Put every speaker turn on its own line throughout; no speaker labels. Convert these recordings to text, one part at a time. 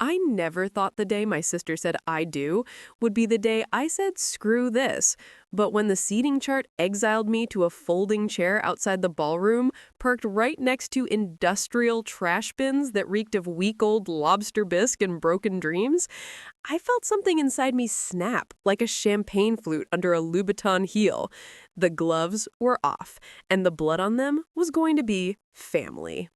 I never thought the day my sister said I do would be the day I said screw this. But when the seating chart exiled me to a folding chair outside the ballroom, parked right next to industrial trash bins that reeked of week-old lobster bisque and broken dreams, I felt something inside me snap like a champagne flute under a Louboutin heel. The gloves were off, and the blood on them was going to be family.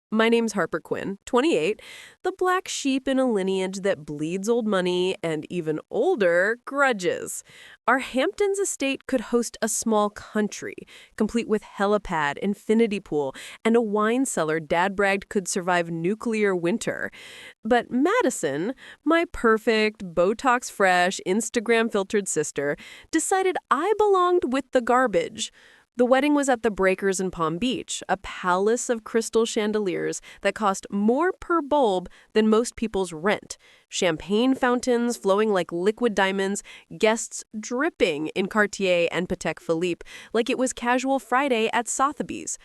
My name's Harper Quinn, 28, the black sheep in a lineage that bleeds old money and, even older, grudges. Our Hamptons estate could host a small country, complete with helipad, infinity pool, and a wine cellar Dad bragged could survive nuclear winter. But Madison, my perfect, Botox-fresh, Instagram-filtered sister, decided I belonged with the garbage. The wedding was at the Breakers in Palm Beach, a palace of crystal chandeliers that cost more per bulb than most people's rent. Champagne fountains flowing like liquid diamonds, guests dripping in Cartier and Patek Philippe like it was casual Friday at Sotheby's.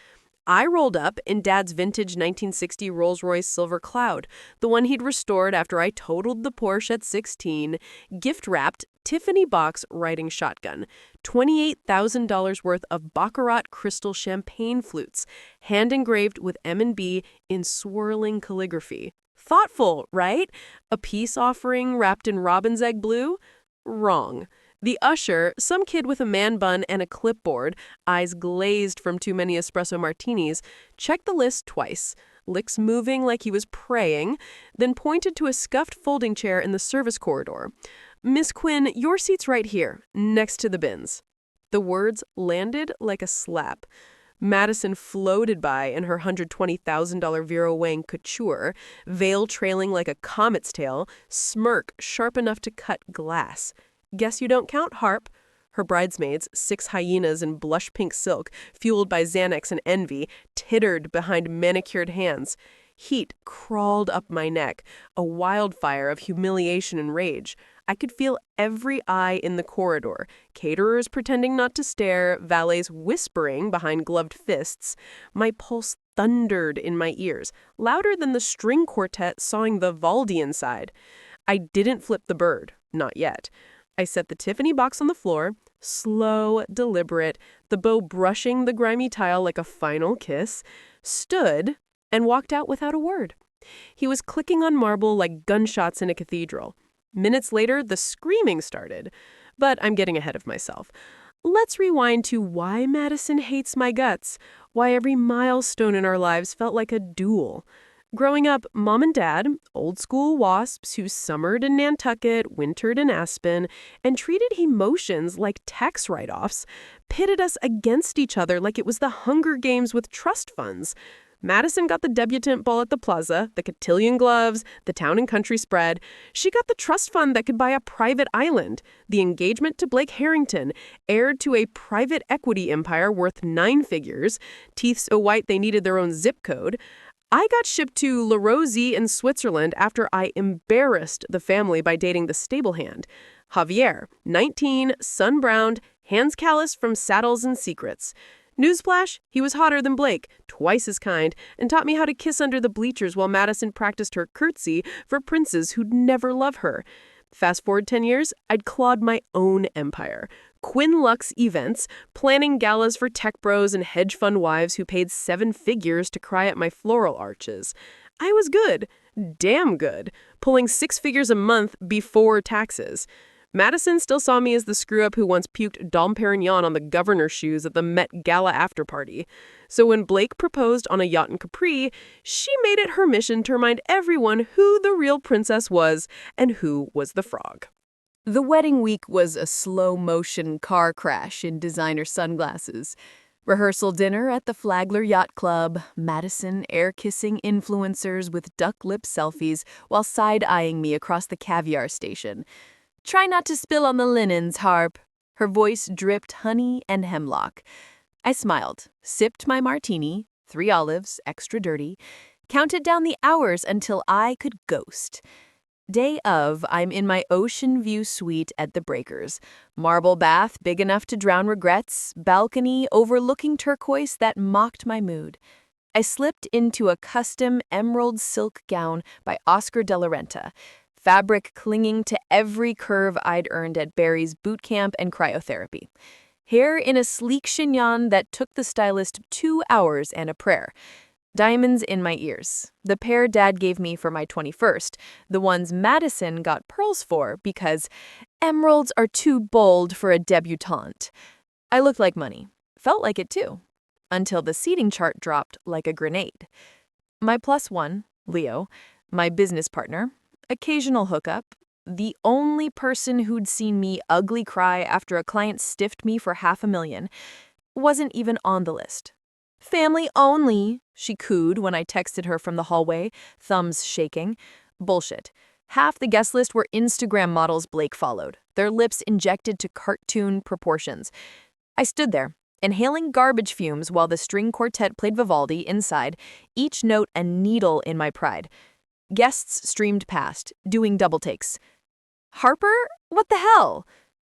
I rolled up in Dad's vintage 1960 Rolls-Royce Silver Cloud, the one he'd restored after I totaled the Porsche at 16, gift-wrapped Tiffany box riding shotgun, $28,000 worth of Baccarat crystal champagne flutes, hand-engraved with M&B in swirling calligraphy. Thoughtful, right? A peace offering wrapped in robin's egg blue? Wrong. The usher, some kid with a man bun and a clipboard, eyes glazed from too many espresso martinis, checked the list twice, lips moving like he was praying, then pointed to a scuffed folding chair in the service corridor. "Miss Quinn, your seat's right here, next to the bins." The words landed like a slap. Madison floated by in her $120,000 Vera Wang couture, veil trailing like a comet's tail, smirk sharp enough to cut glass. "Guess you don't count, Harp." Her bridesmaids, 6 hyenas in blush pink silk, fueled by Xanax and envy, tittered behind manicured hands. Heat crawled up my neck, a wildfire of humiliation and rage. I could feel every eye in the corridor, caterers pretending not to stare, valets whispering behind gloved fists. My pulse thundered in my ears, louder than the string quartet sawing the Vivaldi inside. I didn't flip the bird, not yet. I set the Tiffany box on the floor, slow, deliberate, the bow brushing the grimy tile like a final kiss, stood, and walked out without a word. He was clicking on marble like gunshots in a cathedral. Minutes later, the screaming started. But I'm getting ahead of myself. Let's rewind to why Madison hates my guts, why every milestone in our lives felt like a duel. Growing up, Mom and Dad, old-school wasps who summered in Nantucket, wintered in Aspen, and treated emotions like tax write-offs, pitted us against each other like it was the Hunger Games with trust funds. Madison got the debutante ball at the plaza, the cotillion gloves, the town and country spread. She got the trust fund that could buy a private island, the engagement to Blake Harrington, heired to a private equity empire worth 9 figures, teeth so white they needed their own zip code. I got shipped to La Rosie in Switzerland after I embarrassed the family by dating the stable hand. Javier, 19, sun-browned, hands calloused from saddles and secrets. Newsflash, he was hotter than Blake, twice as kind, and taught me how to kiss under the bleachers while Madison practiced her curtsy for princes who'd never love her. Fast forward 10 years, I'd clawed my own empire. Quinn Lux events, planning galas for tech bros and hedge fund wives who paid 7 figures to cry at my floral arches. I was good, damn good, pulling 6 figures a month before taxes. Madison still saw me as the screw-up who once puked Dom Perignon on the governor's shoes at the Met Gala after-party. So when Blake proposed on a yacht in Capri, she made it her mission to remind everyone who the real princess was and who was the frog.
The wedding week was a slow-motion car crash in designer sunglasses. Rehearsal dinner at the Flagler Yacht Club, Madison air-kissing influencers with duck-lip selfies while side-eyeing me across the caviar station. "Try not to spill on the linens, Harp." Her voice dripped honey and hemlock. I smiled, sipped my martini, 3 olives, extra dirty, counted down the hours until I could ghost. Day of, I'm in my ocean view suite at the Breakers. Marble bath big enough to drown regrets, balcony overlooking turquoise that mocked my mood. I slipped into a custom emerald silk gown by Oscar de la Renta, fabric clinging to every curve I'd earned at Barry's boot camp and cryotherapy. Hair in a sleek chignon that took the stylist 2 hours and a prayer. Diamonds in my ears, the pair Dad gave me for my 21st, the ones Madison got pearls for because emeralds are too bold for a debutante. I looked like money. Felt like it too. Until the seating chart dropped like a grenade. My +1, Leo, my business partner, occasional hookup, the only person who'd seen me ugly cry after a client stiffed me for $500,000, wasn't even on the list. Family only, she cooed when I texted her from the hallway, thumbs shaking. Bullshit. Half the guest list were Instagram models Blake followed, their lips injected to cartoon proportions. I stood there, inhaling garbage fumes while the string quartet played Vivaldi inside, each note a needle in my pride. Guests streamed past, doing double takes. Harper? What the hell?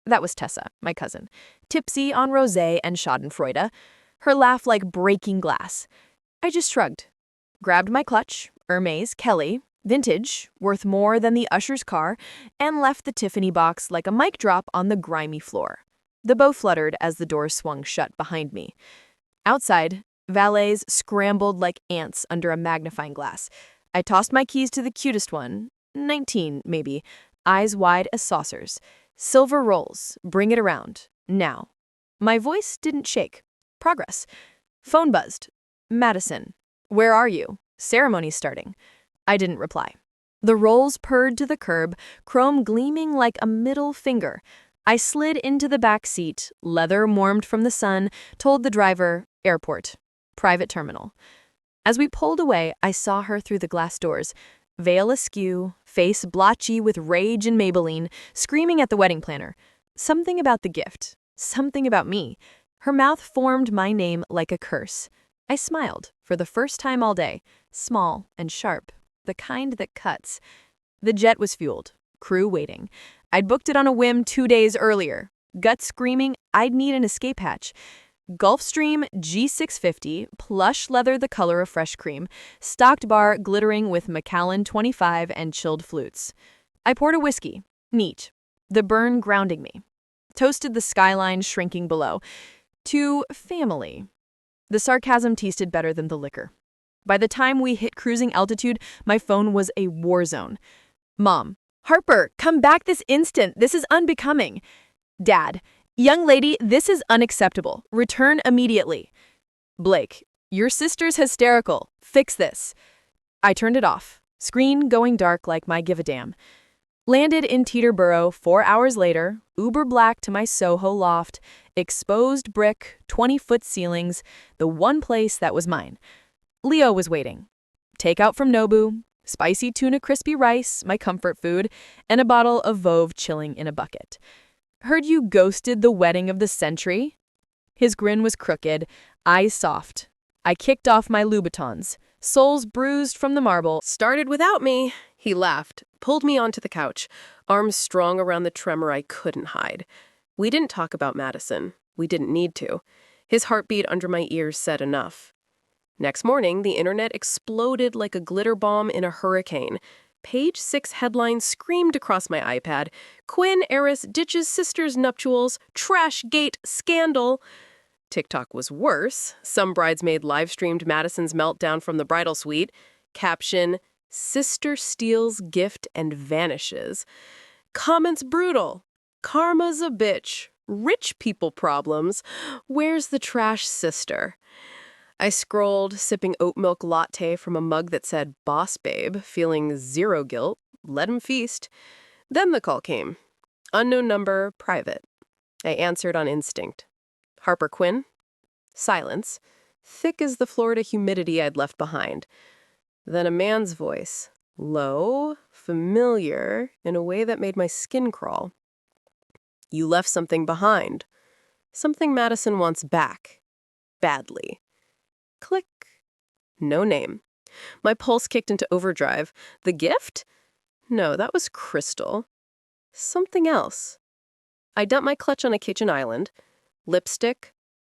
That was Tessa, my cousin, tipsy on rosé and schadenfreude, her laugh like breaking glass. I just shrugged, grabbed my clutch, Hermes, Kelly, vintage, worth more than the usher's car, and left the Tiffany box like a mic drop on the grimy floor. The bow fluttered as the door swung shut behind me. Outside, valets scrambled like ants under a magnifying glass. I tossed my keys to the cutest one, 19 maybe, eyes wide as saucers. Silver rolls, bring it around, now. My voice didn't shake. Progress. Phone buzzed. Madison, where are you? Ceremony's starting. I didn't reply. The rolls purred to the curb, chrome gleaming like a middle finger. I slid into the back seat, leather warmed from the sun, told the driver, airport, private terminal. As we pulled away, I saw her through the glass doors, veil askew, face blotchy with rage and Maybelline, screaming at the wedding planner. Something about the gift, something about me. Her mouth formed my name like a curse. I smiled, for the first time all day, small and sharp, the kind that cuts. The jet was fueled, crew waiting. I'd booked it on a whim 2 days earlier. Gut screaming, I'd need an escape hatch. Gulfstream G650, plush leather the color of fresh cream, stocked bar glittering with Macallan 25 and chilled flutes. I poured a whiskey, neat, the burn grounding me. Toasted the skyline shrinking below. To family. The sarcasm tasted better than the liquor. By the time we hit cruising altitude, my phone was a war zone. Mom, Harper, come back this instant. This is unbecoming. Dad, young lady, this is unacceptable. Return immediately. Blake, your sister's hysterical. Fix this. I turned it off. Screen going dark like my give a damn. Landed in Teterboro 4 hours later, uber black to my Soho loft, exposed brick, 20-foot ceilings, the one place that was mine. Leo was waiting. Takeout from Nobu, spicy tuna crispy rice, my comfort food, and a bottle of Veuve chilling in a bucket. Heard you ghosted the wedding of the century? His grin was crooked, eyes soft. I kicked off my Louboutins, soles bruised from the marble.
Started without me. He laughed, pulled me onto the couch, arms strong around the tremor I couldn't hide. We didn't talk about Madison. We didn't need to. His heartbeat under my ears said enough. Next morning, the internet exploded like a glitter bomb in a hurricane. Page 6 headlines screamed across my iPad. Quinn heiress ditches sister's nuptials. Trash gate scandal. TikTok was worse. Some bridesmaid live-streamed Madison's meltdown from the bridal suite. Caption, sister steals gift and vanishes. Comments brutal. Karma's a bitch. Rich people problems. Where's the trash sister? I scrolled, sipping oat milk latte from a mug that said Boss Babe, feeling zero guilt. Let him feast. Then the call came. Unknown number, private. I answered on instinct. Harper Quinn? Silence, thick as the Florida humidity I'd left behind. Then a man's voice, low, familiar, in a way that made my skin crawl. You left something behind. Something Madison wants back. Badly. Click. No name. My pulse kicked into overdrive. The gift? No, that was crystal. Something else. I dumped my clutch on a kitchen island. Lipstick.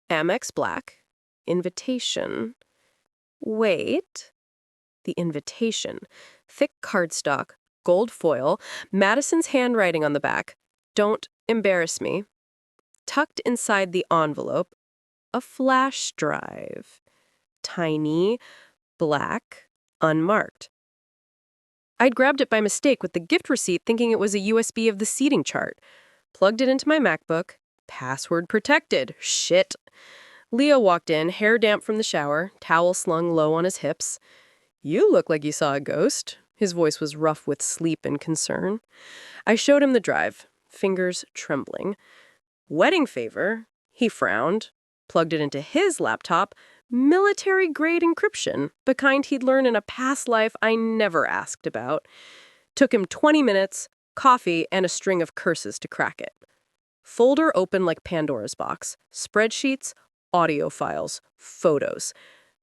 Amex Black. Invitation. Wait. The invitation. Thick cardstock, gold foil, Madison's handwriting on the back. Don't embarrass me. Tucked inside the envelope, a flash drive. Tiny, black, unmarked. I'd grabbed it by mistake with the gift receipt thinking it was a USB of the seating chart. Plugged it into my MacBook. Password protected. Shit. Leo walked in, hair damp from the shower, towel slung low on his hips. "You look like you saw a ghost." His voice was rough with sleep and concern. I showed him the drive, fingers trembling. "Wedding favor?" He frowned, plugged it into his laptop. Military-grade encryption, the kind he'd learned in a past life I never asked about. Took him 20 minutes, coffee, and a string of curses to crack it. Folder open like Pandora's box. Spreadsheets, audio files, photos.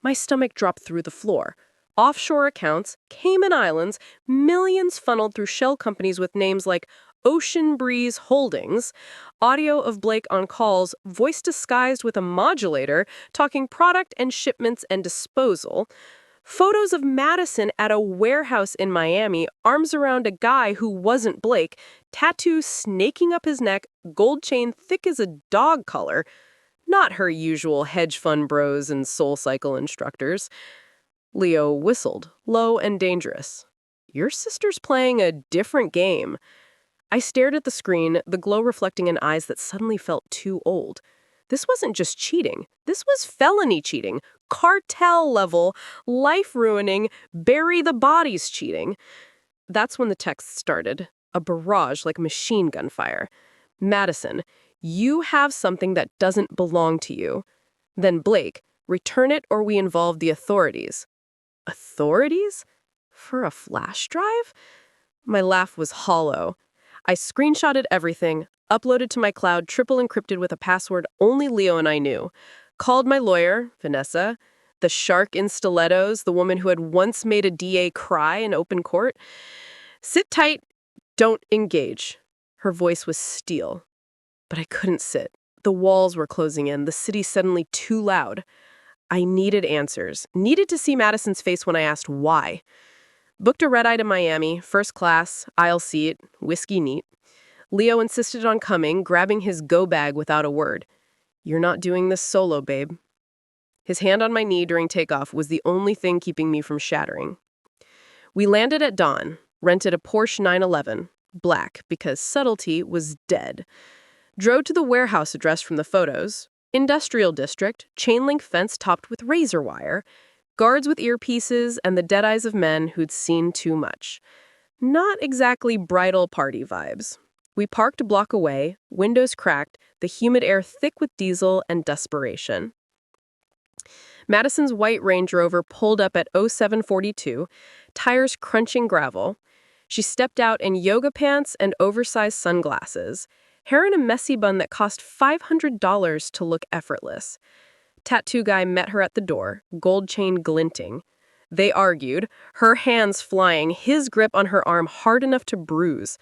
My stomach dropped through the floor. Offshore accounts, Cayman Islands, millions funneled through shell companies with names like Ocean Breeze Holdings, audio of Blake on calls, voice disguised with a modulator, talking product and shipments and disposal, photos of Madison at a warehouse in Miami, arms around a guy who wasn't Blake, tattoo snaking up his neck, gold chain thick as a dog collar. Not her usual hedge fund bros and soul cycle instructors. Leo whistled, low and dangerous. "Your sister's playing a different game." I stared at the screen, the glow reflecting in eyes that suddenly felt too old. This wasn't just cheating. This was felony cheating, cartel level, life-ruining, bury the bodies cheating. That's when the text started, a barrage like machine gun fire. "Madison, you have something that doesn't belong to you." Then Blake, "Return it or we involve the authorities." Authorities? For a flash drive? My laugh was hollow. I screenshotted everything, uploaded to my cloud, triple encrypted with a password only Leo and I knew. Called my lawyer, Vanessa, the shark in stilettos, the woman who had once made a DA cry in open court. "Sit tight, don't engage." Her voice was steel. But I couldn't sit. The walls were closing in, the city suddenly too loud. I needed answers, needed to see Madison's face when I asked why. Booked a red-eye to Miami, first class, aisle seat, whiskey neat. Leo insisted on coming, grabbing his go bag without a word. "You're not doing this solo, babe." His hand on my knee during takeoff was the only thing keeping me from shattering. We landed at dawn, rented a Porsche 911, black because subtlety was dead. Drove to the warehouse address from the photos. Industrial district, chain-link fence topped with razor wire, guards with earpieces, and the dead eyes of men who'd seen too much. Not exactly bridal party vibes. We parked a block away, windows cracked, the humid air thick with diesel and desperation. Madison's white Range Rover pulled up at 0742, tires crunching gravel. She stepped out in yoga pants and oversized sunglasses, hair in a messy bun that cost $500 to look effortless. Tattoo guy met her at the door, gold chain glinting. They argued, her hands flying, his grip on her arm hard enough to bruise.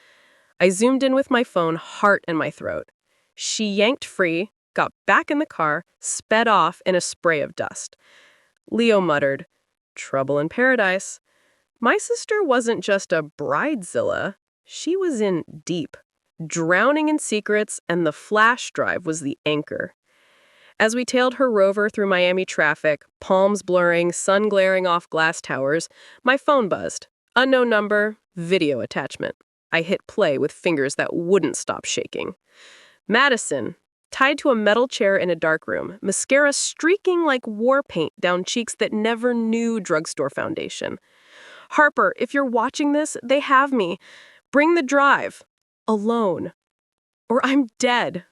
I zoomed in with my phone, heart in my throat. She yanked free, got back in the car, sped off in a spray of dust. Leo muttered, "Trouble in paradise." My sister wasn't just a bridezilla. She was in deep, drowning in secrets, and the flash drive was the anchor. As we tailed her Rover through Miami traffic, palms blurring, sun glaring off glass towers, my phone buzzed. Unknown number, video attachment. I hit play with fingers that wouldn't stop shaking. Madison, tied to a metal chair in a dark room, mascara streaking like war paint down cheeks that never knew drugstore foundation. "Harper, if you're watching this, they have me. Bring the drive. Alone. Or I'm dead."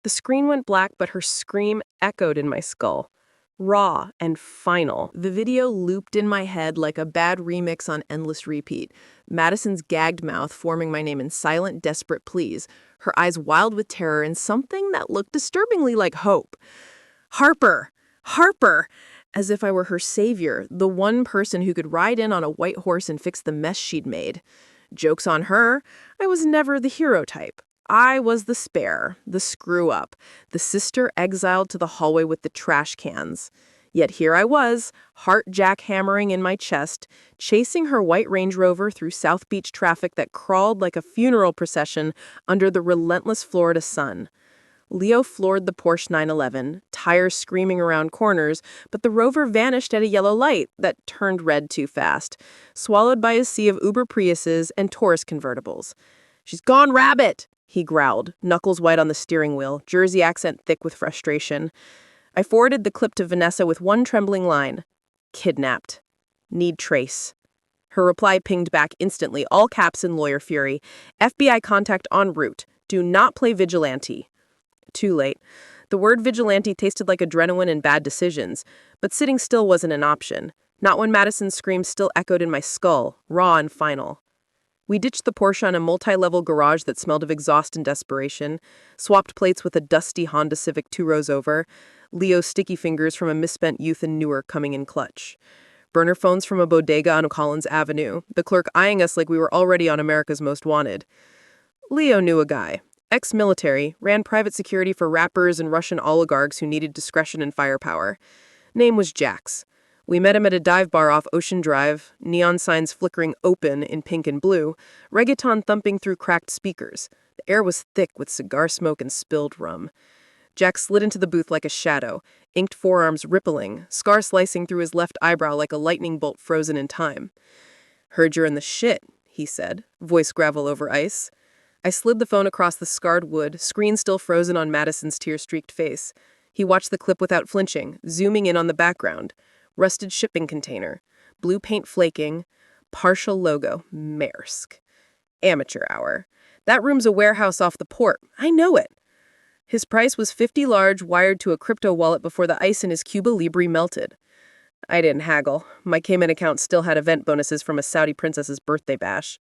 The screen went black, but her scream echoed in my skull. Raw and final. The video looped in my head like a bad remix on endless repeat. Madison's gagged mouth forming my name in silent, desperate pleas, her eyes wild with terror and something that looked disturbingly like hope. "Harper! Harper!" As if I were her savior, the one person who could ride in on a white horse and fix the mess she'd made. Joke's on her. I was never the hero type. I was the spare, the screw-up, the sister exiled to the hallway with the trash cans. Yet here I was, heart jackhammering in my chest, chasing her white Range Rover through South Beach traffic that crawled like a funeral procession under the relentless Florida sun. Leo floored the Porsche 911, tires screaming around corners, but the Rover vanished at a yellow light that turned red too fast, swallowed by a sea of Uber Priuses and Taurus convertibles. "She's gone rabbit!" he growled, knuckles white on the steering wheel, Jersey accent thick with frustration. I forwarded the clip to Vanessa with one trembling line. "Kidnapped. Need trace." Her reply pinged back instantly, all caps in lawyer fury. "FBI contact en route. Do not play vigilante." Too late. The word vigilante tasted like adrenaline and bad decisions, but sitting still wasn't an option. Not when Madison's scream still echoed in my skull, raw and final. We ditched the Porsche on a multi-level garage that smelled of exhaust and desperation, swapped plates with a dusty Honda Civic 2 rows over, Leo's sticky fingers from a misspent youth in Newark coming in clutch. Burner phones from a bodega on Collins Avenue, the clerk eyeing us like we were already on America's Most Wanted. Leo knew a guy. Ex-military, ran private security for rappers and Russian oligarchs who needed discretion and firepower. Name was Jax. We met him at a dive bar off Ocean Drive, neon signs flickering open in pink and blue, reggaeton thumping through cracked speakers. The air was thick with cigar smoke and spilled rum. Jack slid into the booth like a shadow, inked forearms rippling, scar slicing through his left eyebrow like a lightning bolt frozen in time. "Heard you're in the shit," he said, voice gravel over ice. I slid the phone across the scarred wood, screen still frozen on Madison's tear-streaked face. He watched the clip without flinching, zooming in on the background. Rusted shipping container, blue paint flaking, partial logo, Maersk. Amateur hour. That room's a warehouse off the port. I know it. His price was 50 large, wired to a crypto wallet before the ice in his Cuba Libre melted. I didn't haggle. My Cayman account still had event bonuses from a Saudi princess's birthday bash.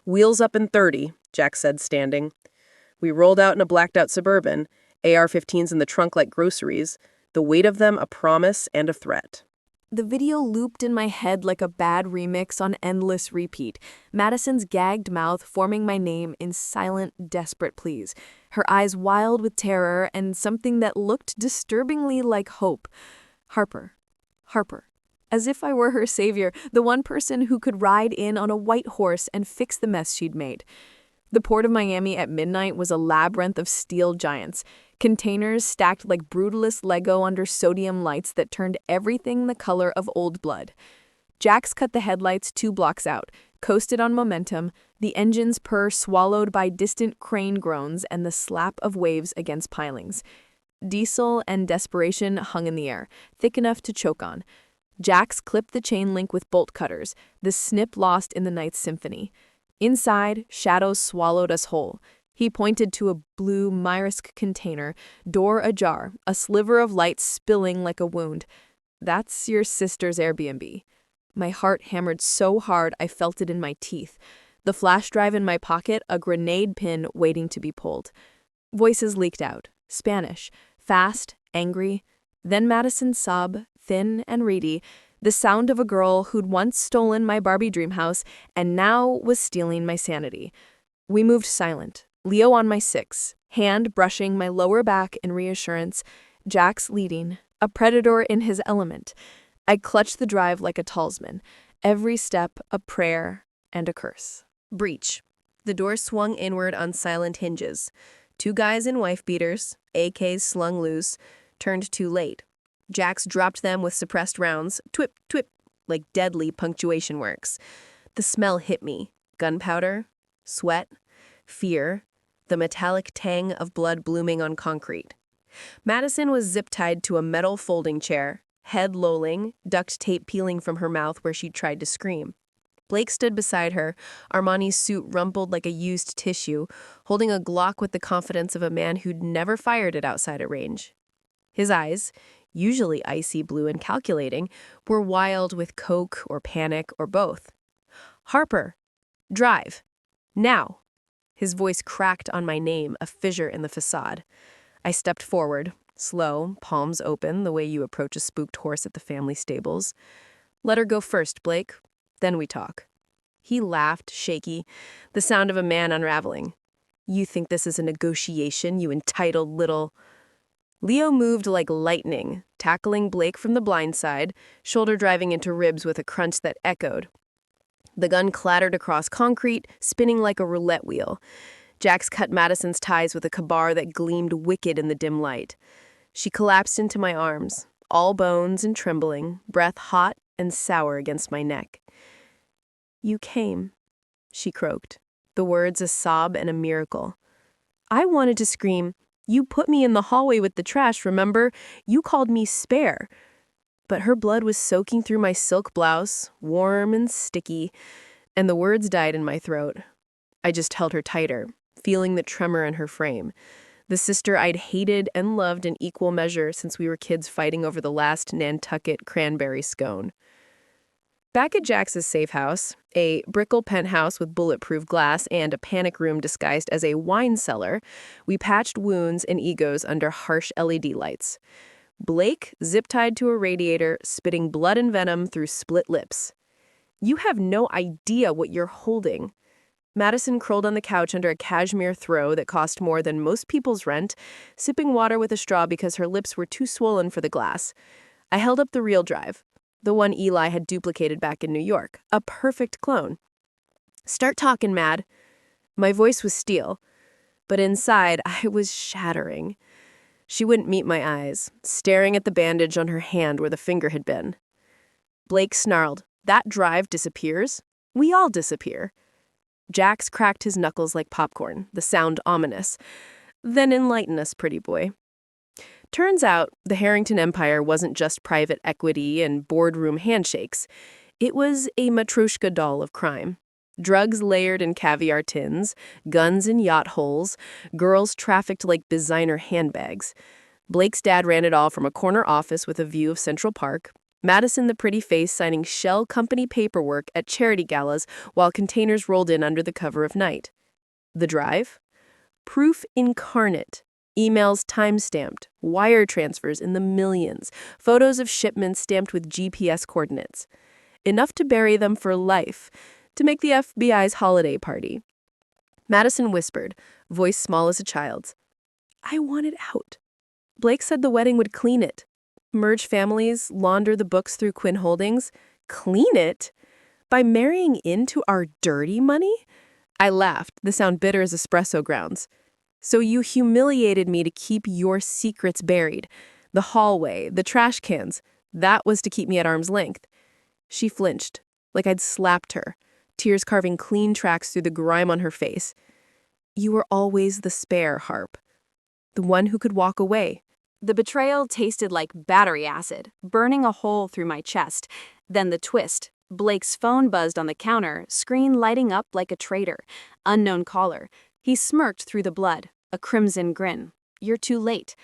"Wheels up in 30, Jack said, standing. We rolled out in a blacked-out Suburban, AR-15s in the trunk like groceries, the weight of them a promise and a threat.
The video looped in my head like a bad remix on endless repeat, Madison's gagged mouth forming my name in silent, desperate pleas, her eyes wild with terror and something that looked disturbingly like hope. Harper. Harper. As if I were her savior, the one person who could ride in on a white horse and fix the mess she'd made. The port of Miami at midnight was a labyrinth of steel giants, containers stacked like brutalist Lego under sodium lights that turned everything the color of old blood. Jax cut the headlights 2 blocks out, coasted on momentum, the engine's purr swallowed by distant crane groans and the slap of waves against pilings. Diesel and desperation hung in the air, thick enough to choke on. Jax clipped the chain link with bolt cutters, the snip lost in the night's symphony. Inside, shadows swallowed us whole. He pointed to a blue Maersk container, door ajar, a sliver of light spilling like a wound. "That's your sister's Airbnb." My heart hammered so hard I felt it in my teeth. The flash drive in my pocket, a grenade pin waiting to be pulled. Voices leaked out. Spanish. Fast, angry. Then Madison's sob, thin and reedy, the sound of a girl who'd once stolen my Barbie dream house and now was stealing my sanity. We moved silent, Leo on my 6, hand brushing my lower back in reassurance, Jax leading, a predator in his element. I clutched the drive like a talisman, every step a prayer and a curse. Breach. The door swung inward on silent hinges. 2 guys in wife beaters, AKs slung loose, turned too late. Jax dropped them with suppressed rounds, twip, twip, like deadly punctuation works. The smell hit me. Gunpowder, sweat, fear, the metallic tang of blood blooming on concrete. Madison was zip-tied to a metal folding chair, head lolling, duct tape peeling from her mouth where she'd tried to scream. Blake stood beside her, Armani's suit rumpled like a used tissue, holding a Glock with the confidence of a man who'd never fired it outside a range. His eyes, usually icy blue and calculating, were wild with coke or panic or both. "Harper, drive. Now." His voice cracked on my name, a fissure in the facade. I stepped forward, slow, palms open, the way you approach a spooked horse at the family stables. "Let her go first, Blake. Then we talk." He laughed, shaky, the sound of a man unraveling. "You think this is a negotiation, you entitled little—"
Leo moved like lightning, tackling Blake from the blind side, shoulder driving into ribs with a crunch that echoed. The gun clattered across concrete, spinning like a roulette wheel. Jax cut Madison's ties with a kabar that gleamed wicked in the dim light. She collapsed into my arms, all bones and trembling, breath hot and sour against my neck. "You came," she croaked, the words a sob and a miracle. I wanted to scream, "You put me in the hallway with the trash, remember? You called me spare." But her blood was soaking through my silk blouse, warm and sticky, and the words died in my throat. I just held her tighter, feeling the tremor in her frame. The sister I'd hated and loved in equal measure since we were kids fighting over the last Nantucket cranberry scone. Back at Jax's safe house, a brickle penthouse with bulletproof glass and a panic room disguised as a wine cellar, we patched wounds and egos under harsh LED lights. Blake zip-tied to a radiator, spitting blood and venom through split lips. "You have no idea what you're holding." Madison curled on the couch under a cashmere throw that cost more than most people's rent, sipping water with a straw because her lips were too swollen for the glass. I held up the real drive, the one Eli had duplicated back in New York, a perfect clone. "Start talking, Mad." My voice was steel, but inside I was shattering. She wouldn't meet my eyes, staring at the bandage on her hand where the finger had been. Blake snarled, "That drive disappears? We all disappear." Jax cracked his knuckles like popcorn, the sound ominous. "Then enlighten us, pretty boy." Turns out, the Harrington Empire wasn't just private equity and boardroom handshakes. It was a matryoshka doll of crime. Drugs layered in caviar tins, guns in yacht holes, girls trafficked like designer handbags. Blake's dad ran it all from a corner office with a view of Central Park. Madison the pretty face signing shell company paperwork at charity galas while containers rolled in under the cover of night. The drive? Proof incarnate. Emails time-stamped, wire transfers in the millions, photos of shipments stamped with GPS coordinates. Enough to bury them for life, to make the FBI's holiday party. Madison whispered, voice small as a child's, "I want it out." Blake said the wedding would clean it. Merge families, launder the books through Quinn Holdings. Clean it? By marrying into our dirty money? I laughed, the sound bitter as espresso grounds. "So you humiliated me to keep your secrets buried. The hallway, the trash cans, that was to keep me at arm's length." She flinched, like I'd slapped her, tears carving clean tracks through the grime on her face. "You were always the spare, Harp. The one who could walk away."
The betrayal tasted like battery acid, burning a hole through my chest. Then the twist. Blake's phone buzzed on the counter, screen lighting up like a traitor. Unknown caller. He smirked through the blood, a crimson grin. "You're too late."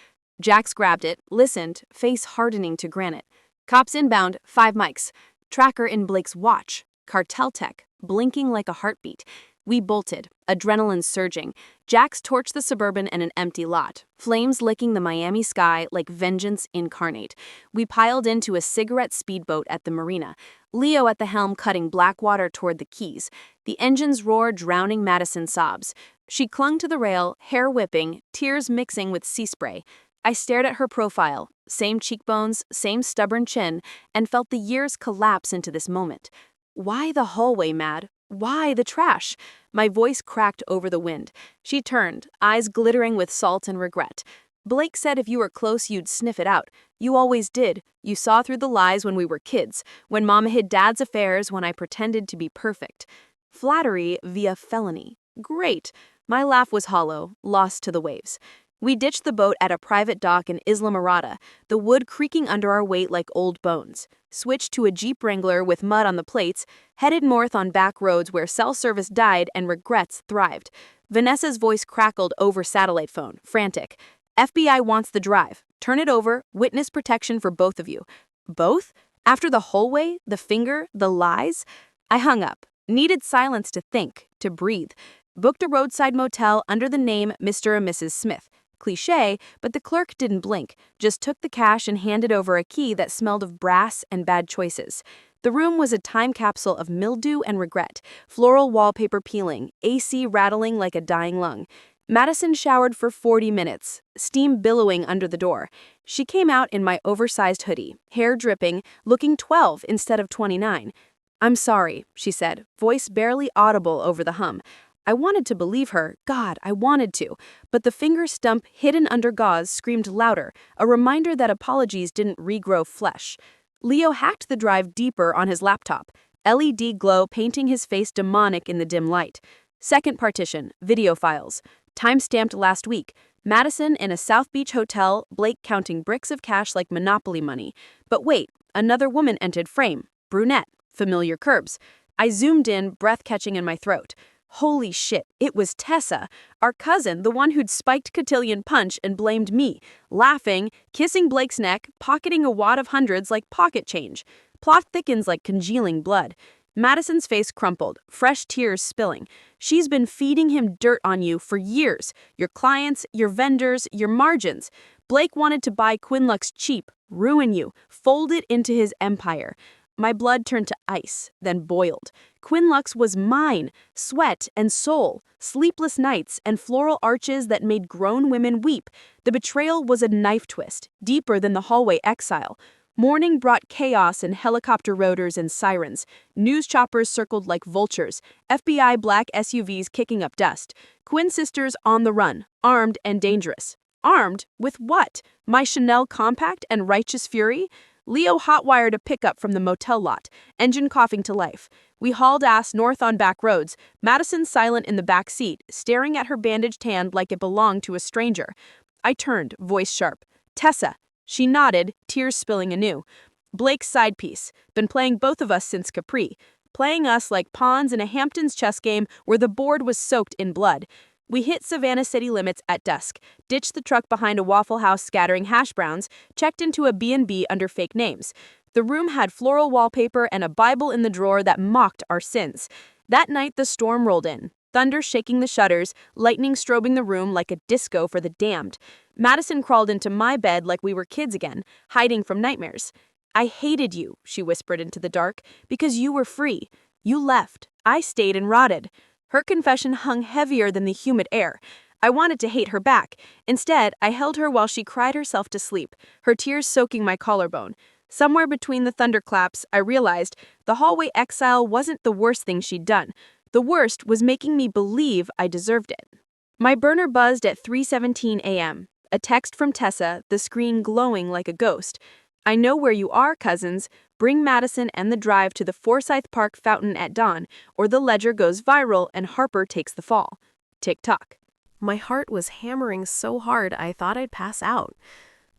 Jax grabbed it, listened, face hardening to granite. "Cops inbound, 5 mics. Tracker in Blake's watch. Cartel tech, blinking like a heartbeat." We bolted, adrenaline surging. Jax torched the Suburban and an empty lot, flames licking the Miami sky like vengeance incarnate. We piled into a cigarette speedboat at the marina, Leo at the helm cutting black water toward the Keys, the engine's roar drowning Madison's sobs. She clung to the rail, hair whipping, tears mixing with sea spray. I stared at her profile, same cheekbones, same stubborn chin, and felt the years collapse into this moment. Why the hallway, Mad? Why the trash? My voice cracked over the wind. She turned, eyes glittering with salt and regret. "Blake said if you were close, you'd sniff it out. You always did. You saw through the lies when we were kids, when Mama hid Dad's affairs, when I pretended to be perfect." Flattery via felony. Great. My laugh was hollow, lost to the waves. We ditched the boat at a private dock in Islamorada, the wood creaking under our weight like old bones. Switched to a Jeep Wrangler with mud on the plates, headed north on back roads where cell service died and regrets thrived. Vanessa's voice crackled over satellite phone, frantic. "FBI wants the drive. Turn it over, witness protection for both of you." Both? After the hallway, the finger, the lies? I hung up. Needed silence to think, to breathe. Booked a roadside motel under the name Mr. and Mrs. Smith. Cliché, but the clerk didn't blink, just took the cash and handed over a key that smelled of brass and bad choices. The room was a time capsule of mildew and regret, floral wallpaper peeling, AC rattling like a dying lung. Madison showered for 40 minutes, steam billowing under the door. She came out in my oversized hoodie, hair dripping, looking 12 instead of 29. "I'm sorry," she said, voice barely audible over the hum. I wanted to believe her, God, I wanted to, but the finger stump hidden under gauze screamed louder, a reminder that apologies didn't regrow flesh. Leo hacked the drive deeper on his laptop, LED glow painting his face demonic in the dim light. Second partition, video files. Time-stamped last week. Madison in a South Beach hotel, Blake counting bricks of cash like Monopoly money. But wait, another woman entered frame. Brunette. Familiar curves. I zoomed in, breath catching in my throat. Holy shit, it was Tessa, our cousin, the one who'd spiked Cotillion Punch and blamed me, laughing, kissing Blake's neck, pocketing a wad of hundreds like pocket change. Plot thickens like congealing blood. Madison's face crumpled, fresh tears spilling. She's been feeding him dirt on you for years. Your clients, your vendors, your margins. Blake wanted to buy Quinluck's cheap, ruin you, fold it into his empire. My blood turned to ice, then boiled. Quinluck's was mine, sweat and soul, sleepless nights and floral arches that made grown women weep. The betrayal was a knife twist, deeper than the hallway exile. Morning brought chaos and helicopter rotors and sirens. News choppers circled like vultures. FBI black SUVs kicking up dust. Quinn sisters on the run, armed and dangerous. Armed? With what? My Chanel compact and righteous fury? Leo hotwired a pickup from the motel lot, engine coughing to life. We hauled ass north on back roads, Madison silent in the back seat, staring at her bandaged hand like it belonged to a stranger. I turned, voice sharp. "Tessa." She nodded, tears spilling anew. Blake's side piece, been playing both of us since Capri, playing us like pawns in a Hamptons chess game where the board was soaked in blood. We hit Savannah city limits at dusk, ditched the truck behind a Waffle House scattering hash browns, checked into a B&B under fake names. The room had floral wallpaper and a Bible in the drawer that mocked our sins. That night the storm rolled in, thunder shaking the shutters, lightning strobing the room like a disco for the damned. Madison crawled into my bed like we were kids again, hiding from nightmares. "I hated you," she whispered into the dark, "because you were free. You left. I stayed and rotted." Her confession hung heavier than the humid air. I wanted to hate her back. Instead, I held her while she cried herself to sleep, her tears soaking my collarbone. Somewhere between the thunderclaps, I realized the hallway exile wasn't the worst thing she'd done. The worst was making me believe I deserved it. My burner buzzed at 3:17 a.m. A text from Tessa, the screen glowing like a ghost. "I know where you are, cousins. Bring Madison and the drive to the Forsyth Park fountain at dawn, or the ledger goes viral and Harper takes the fall." Tick-tock. My heart was hammering so hard I thought I'd pass out.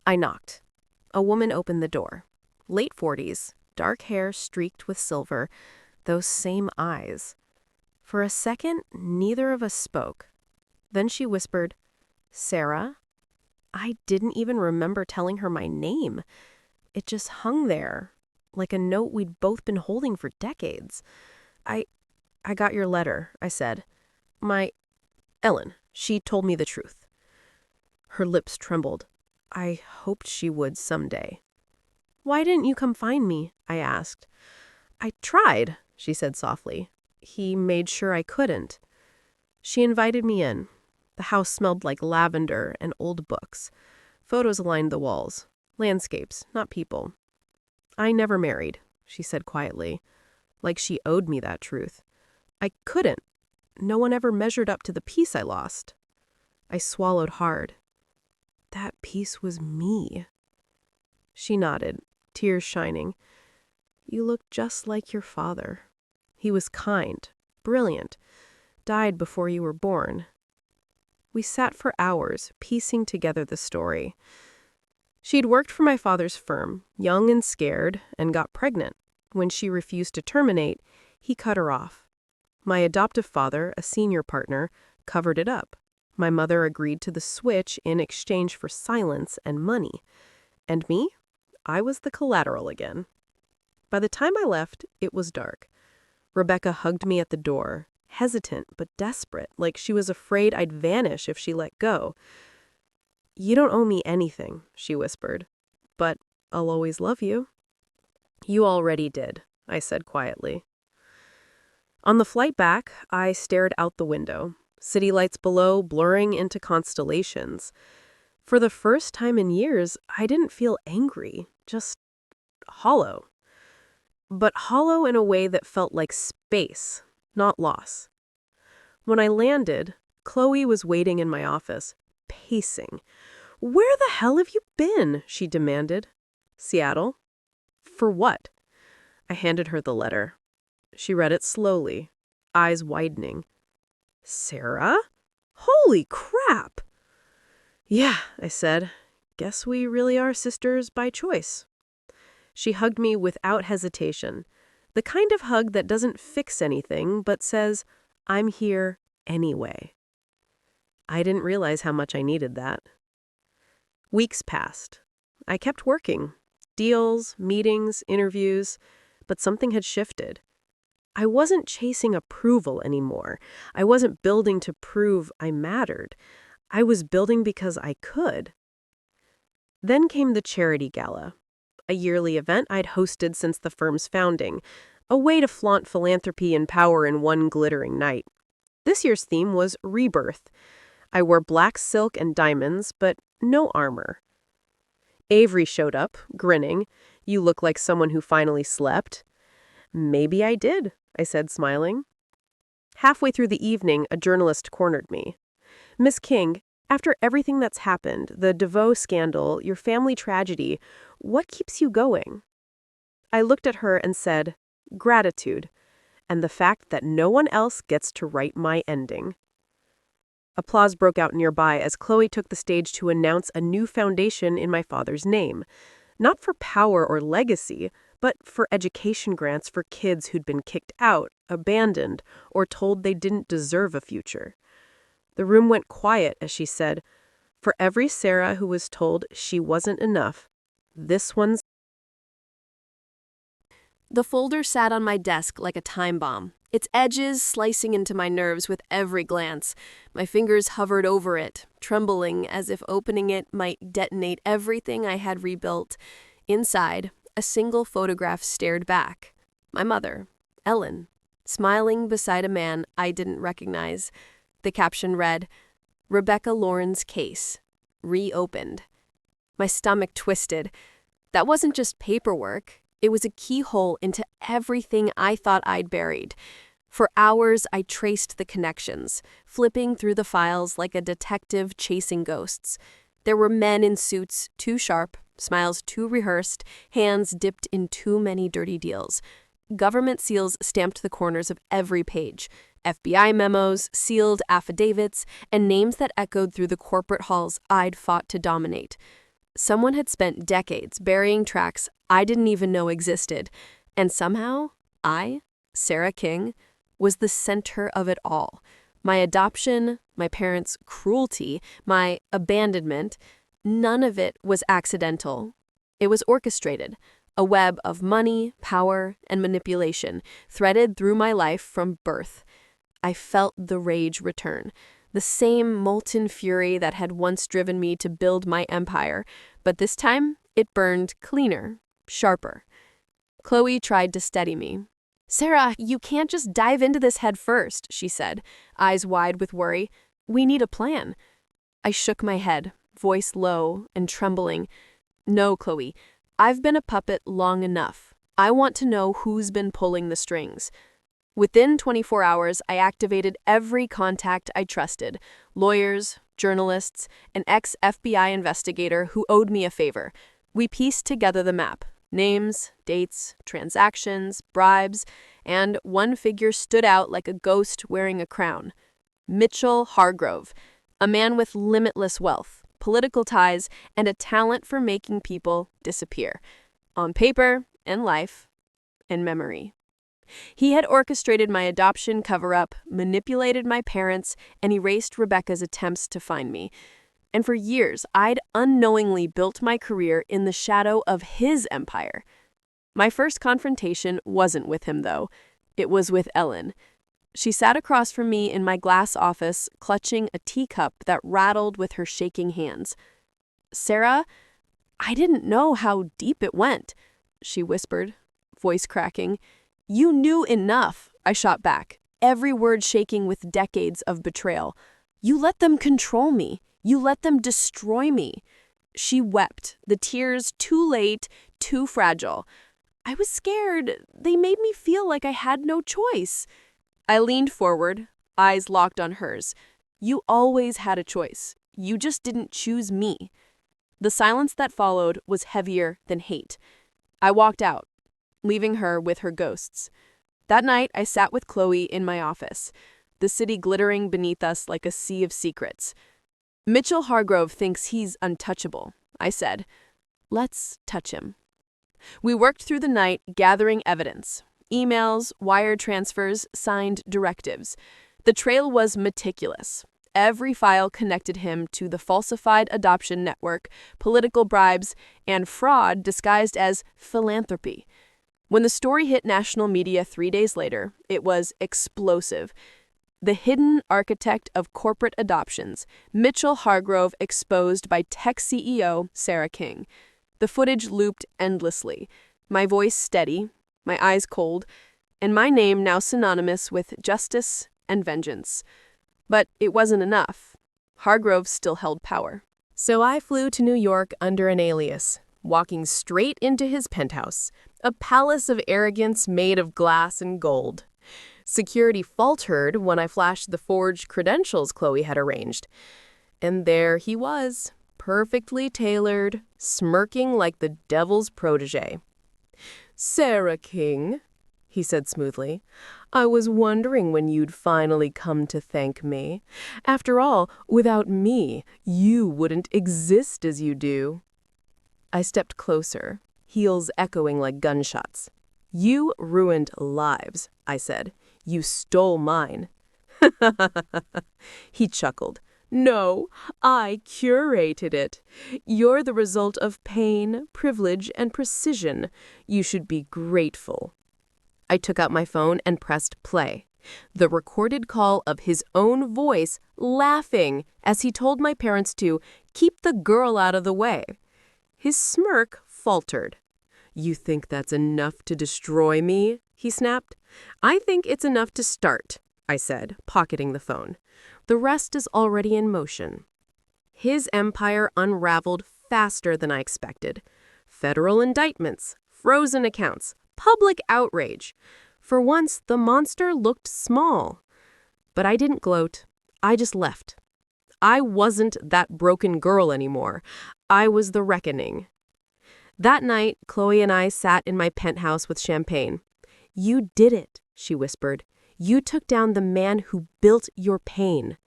I knocked. A woman opened the door. Late 40s, dark hair streaked with silver, those same eyes. For a second, neither of us spoke. Then she whispered, "Sarah?" I didn't even remember telling her my name. It just hung there, like a note we'd both been holding for decades. I got your letter," I said. Ellen, she told me the truth." Her lips trembled. I hoped she would someday. "Why didn't you come find me?" I asked. "I tried," she said softly. "He made sure I couldn't." She invited me in. The house smelled like lavender and old books. Photos lined the walls. Landscapes, not people. "I never married," she said quietly, like she owed me that truth. "I couldn't. No one ever measured up to the peace I lost." I swallowed hard. That peace was me. She nodded, tears shining. "You look just like your father. He was kind, brilliant, died before you were born." We sat for hours, piecing together the story. She'd worked for my father's firm, young and scared, and got pregnant. When she refused to terminate, he cut her off. My adoptive father, a senior partner, covered it up. My mother agreed to the switch in exchange for silence and money. And me? I was the collateral again. By the time I left, it was dark. Rebecca hugged me at the door, hesitant but desperate, like she was afraid I'd vanish if she let go. "You don't owe me anything," she whispered, "but I'll always love you." "You already did," I said quietly. On the flight back, I stared out the window.
city lights below blurring into constellations. For the first time in years, I didn't feel angry, just hollow. But hollow in a way that felt like space, not loss. When I landed, Chloe was waiting in my office, pacing. "Where the hell have you been?" she demanded. "Seattle." "For what?" I handed her the letter. She read it slowly, eyes widening. "Sarah? Holy crap!" "Yeah," I said. "Guess we really are sisters by choice." She hugged me without hesitation. The kind of hug that doesn't fix anything, but says, "I'm here anyway." I didn't realize how much I needed that. Weeks passed. I kept working. Deals, meetings, interviews, but something had shifted. I wasn't chasing approval anymore. I wasn't building to prove I mattered. I was building because I could. Then came the charity gala, a yearly event I'd hosted since the firm's founding, a way to flaunt philanthropy and power in one glittering night. This year's theme was rebirth. I wore black silk and diamonds, but no armor. Avery showed up, grinning. "You look like someone who finally slept." "Maybe I did," I said, smiling. Halfway through the evening, a journalist cornered me. "Miss King, after everything that's happened, the DeVoe scandal, your family tragedy, what keeps you going?" I looked at her and said, "Gratitude, and the fact that no one else gets to write my ending." Applause broke out nearby as Chloe took the stage to announce a new foundation in my father's name. Not for power or legacy, but for education grants for kids who'd been kicked out, abandoned, or told they didn't deserve a future. The room went quiet as she said, "For every Sarah who was told she wasn't enough, this one's..." The folder sat on my desk like a time bomb, its edges slicing into my nerves with every glance. My fingers hovered over it, trembling as if opening it might detonate everything I had rebuilt. Inside, a single photograph stared back. My mother, Ellen, smiling beside a man I didn't recognize. The caption read, "Rebecca Lauren's case, reopened." My stomach twisted. That wasn't just paperwork. It was a keyhole into everything I thought I'd buried. For hours, I traced the connections, flipping through the files like a detective chasing ghosts. There were men in suits too sharp, smiles too rehearsed, hands dipped in too many dirty deals. Government seals stamped the corners of every page. FBI memos, sealed affidavits, and names that echoed through the corporate halls I'd fought to dominate. Someone had spent decades burying tracks I didn't even know existed, and somehow I, Sarah King, was the center of it all. My adoption, my parents' cruelty, my abandonment, none of it was accidental. It was orchestrated, a web of money, power, and manipulation threaded through my life from birth. I felt the rage return, the same molten fury that had once driven me to build my empire, but this time it burned cleaner, sharper. Chloe tried to steady me. "Sarah, you can't just dive into this head first," she said, eyes wide with worry. "We need a plan." I shook my head, voice low and trembling. "No, Chloe, I've been a puppet long enough. I want to know who's been pulling the strings." Within 24 hours, I activated every contact I trusted, lawyers, journalists, an ex-FBI investigator who owed me a favor. We pieced together the map, names, dates, transactions, bribes, and one figure stood out like a ghost wearing a crown. Mitchell Hargrove, a man with limitless wealth, political ties, and a talent for making people disappear. On paper, in life, in memory. He had orchestrated my adoption cover-up, manipulated my parents, and erased Rebecca's attempts to find me. And for years, I'd unknowingly built my career in the shadow of his empire. My first confrontation wasn't with him, though. It was with Ellen. She sat across from me in my glass office, clutching a teacup that rattled with her shaking hands. "Sarah, I didn't know how deep it went," she whispered, voice cracking. "You knew enough," I shot back.
every word shaking with decades of betrayal. "You let them control me. You let them destroy me." She wept, the tears too late, too fragile. I was scared. They made me feel like I had no choice. I leaned forward, eyes locked on hers. "You always had a choice. You just didn't choose me." The silence that followed was heavier than hate. I walked out, leaving her with her ghosts. That night, I sat with Chloe in my office, the city glittering beneath us like a sea of secrets. "Mitchell Hargrove thinks he's untouchable," I said. "Let's touch him." We worked through the night, gathering evidence. Emails, wire transfers, signed directives. The trail was meticulous. Every file connected him to the falsified adoption network, political bribes, and fraud disguised as philanthropy. When the story hit national media 3 days later, it was explosive. The hidden architect of corporate adoptions, Mitchell Hargrove exposed by tech CEO Sarah King. The footage looped endlessly, my voice steady, my eyes cold, and my name now synonymous with justice and vengeance. But it wasn't enough. Hargrove still held power. So I flew to New York under an alias, walking straight into his penthouse, a palace of arrogance made of glass and gold. Security faltered when I flashed the forged credentials Chloe had arranged. And there he was, perfectly tailored, smirking like the devil's protege. "Sarah King," he said smoothly, "I was wondering when you'd finally come to thank me. After all, without me, you wouldn't exist as you do." I stepped closer, heels echoing like gunshots. "You ruined lives," I said. "You stole mine." He chuckled. "No, I curated it. You're the result of pain, privilege, and precision. You should be grateful." I took out my phone and pressed play. The recorded call of his own voice laughing as he told my parents to keep the girl out of the way. His smirk faltered. "You think that's enough to destroy me?" he snapped. "I think it's enough to start," I said, pocketing the phone. "The rest is already in motion." His empire unraveled faster than I expected. Federal indictments, frozen accounts, public outrage. For once, the monster looked small. But I didn't gloat. I just left. I wasn't that broken girl anymore. I was the reckoning. That night, Chloe and I sat in my penthouse with champagne. "You did it," she whispered. "You took down the man who built your pain."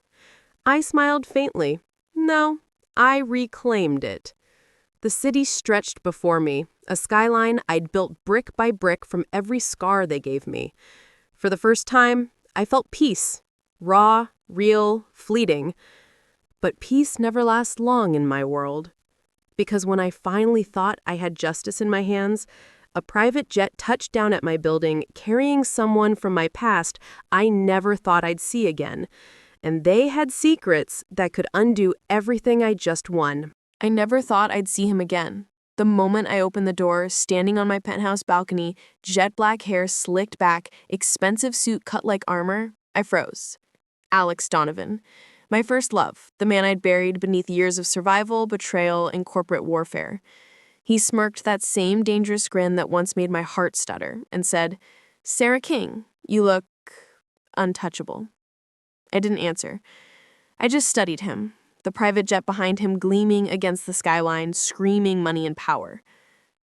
I smiled faintly. No, I reclaimed it. The city stretched before me, a skyline I'd built brick by brick from every scar they gave me. For the first time, I felt peace. Raw, real, fleeting. But peace never lasts long in my world. Because when I finally thought I had justice in my hands, a private jet touched down at my building, carrying someone from my past I never thought I'd see again. And they had secrets that could undo everything I just won. I never thought I'd see him again. The moment I opened the door, standing on my penthouse balcony, jet black hair slicked back, expensive suit cut like armor, I froze. Alex Donovan. My first love, the man I'd buried beneath years of survival, betrayal, and corporate warfare. He smirked that same dangerous grin that once made my heart stutter and said, "Sarah King, you look untouchable." I didn't answer. I just studied him, the private jet behind him gleaming against the skyline, screaming money and power.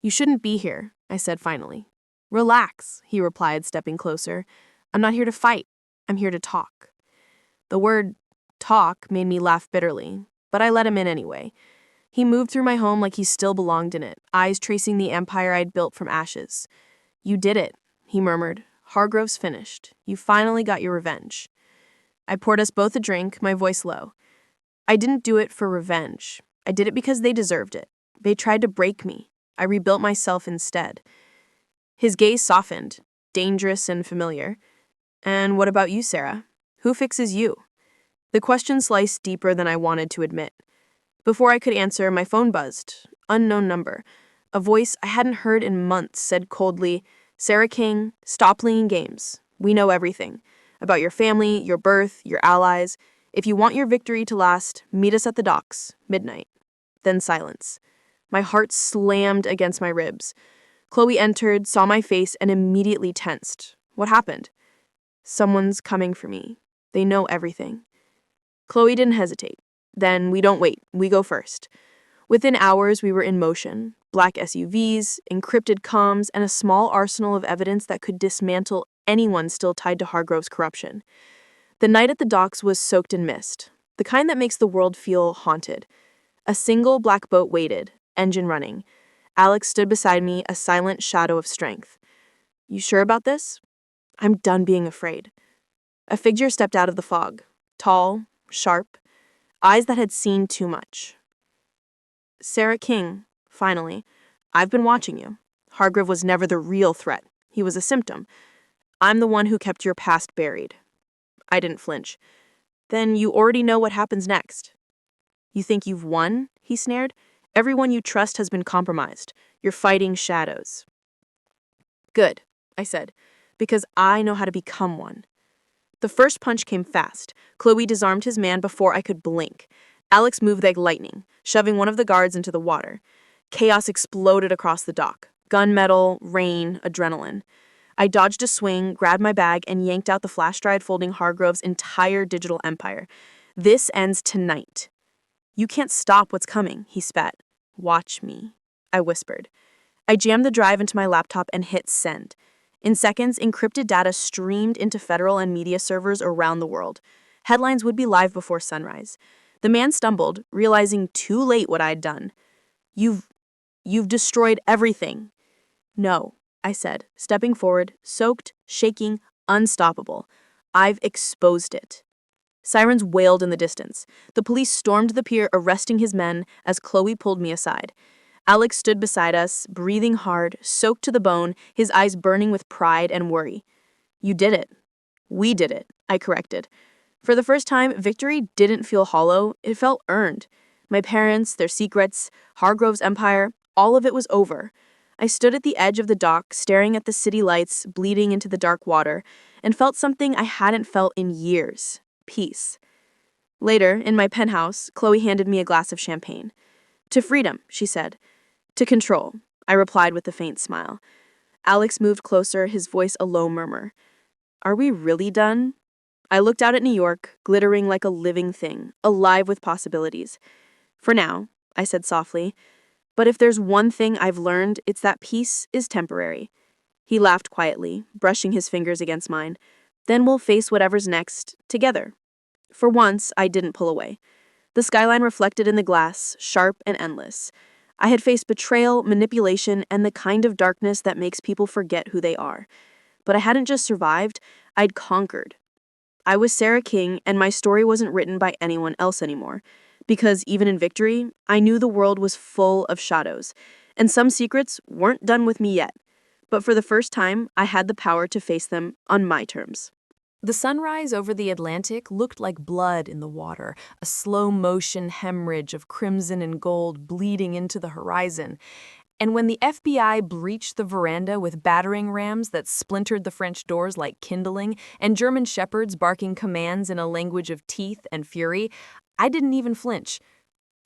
"You shouldn't be here," I said finally. "Relax," he replied, stepping closer. "I'm not here to fight. I'm here to talk." The word talk made me laugh bitterly, but I let him in anyway. He moved through my home like he still belonged in it, eyes tracing the empire I'd built from ashes. "You did it," he murmured. "Hargrove's finished. You finally got your revenge." I poured us both a drink, my voice low. "I didn't do it for revenge. I did it because they deserved it. They tried to break me. I rebuilt myself instead." His gaze softened, dangerous and familiar. "And what about you, Sarah? Who fixes you?" The question sliced deeper than I wanted to admit. Before I could answer, my phone buzzed. Unknown number. A voice I hadn't heard in months said coldly, "Sarah King, stop playing games. We know everything. about your family, your birth, your allies. If you want your victory to last, meet us at the docks, midnight. Then silence. My heart slammed against my ribs. Chloe entered, saw my face, and immediately tensed. What happened? Someone's coming for me. They know everything. Chloe didn't hesitate. Then we don't wait. We go first. Within hours, we were in motion. Black SUVs, encrypted comms, and a small arsenal of evidence that could dismantle anyone still tied to Hargrove's corruption. The night at the docks was soaked in mist, the kind that makes the world feel haunted. A single black boat waited, engine running. Alex stood beside me, a silent shadow of strength. You sure about this? I'm done being afraid. A figure stepped out of the fog, tall, sharp, eyes that had seen too much. Sarah King, finally. I've been watching you. Hargrove was never the real threat. He was a symptom. I'm the one who kept your past buried. I didn't flinch. Then you already know what happens next. You think you've won? He snared. Everyone you trust has been compromised. You're fighting shadows. Good, I said, because I know how to become one. The first punch came fast. Chloe disarmed his man before I could blink. Alex moved like lightning, shoving one of the guards into the water. Chaos exploded across the dock. Gunmetal, rain, adrenaline. I dodged a swing, grabbed my bag, and yanked out the flash drive folding Hargrove's entire digital empire. This ends tonight. You can't stop what's coming, he spat. Watch me, I whispered. I jammed the drive into my laptop and hit send. In seconds, encrypted data streamed into federal and media servers around the world. Headlines would be live before sunrise. The man stumbled, realizing too late what I'd done. You've destroyed everything. No, I said, stepping forward, soaked, shaking, unstoppable. I've exposed it. Sirens wailed in the distance. The police stormed the pier, arresting his men as Chloe pulled me aside. Alex stood beside us, breathing hard, soaked to the bone, his eyes burning with pride and worry. You did it. We did it, I corrected. For the first time, victory didn't feel hollow, it felt earned. My parents, their secrets, Hargrove's empire, all of it was over. I stood at the edge of the dock, staring at the city lights bleeding into the dark water, and felt something I hadn't felt in years. Peace. Later, in my penthouse, Chloe handed me a glass of champagne. To freedom, she said. To control, I replied with a faint smile. Alex moved closer, his voice a low murmur. Are we really done? I looked out at New York, glittering like a living thing, alive with possibilities. For now, I said softly, but if there's one thing I've learned, it's that peace is temporary. He laughed quietly, brushing his fingers against mine. Then we'll face whatever's next, together. For once, I didn't pull away. The skyline reflected in the glass, sharp and endless. I had faced betrayal, manipulation, and the kind of darkness that makes people forget who they are. But I hadn't just survived, I'd conquered. I was Sarah King, and my story wasn't written by anyone else anymore. Because even in victory, I knew the world was full of shadows, and some secrets weren't done with me yet. But for the first time, I had the power to face them on my terms.
The sunrise over the Atlantic looked like blood in the water, a slow-motion hemorrhage of crimson and gold bleeding into the horizon. And when the FBI breached the veranda with battering rams that splintered the French doors like kindling, and German shepherds barking commands in a language of teeth and fury, I didn't even flinch.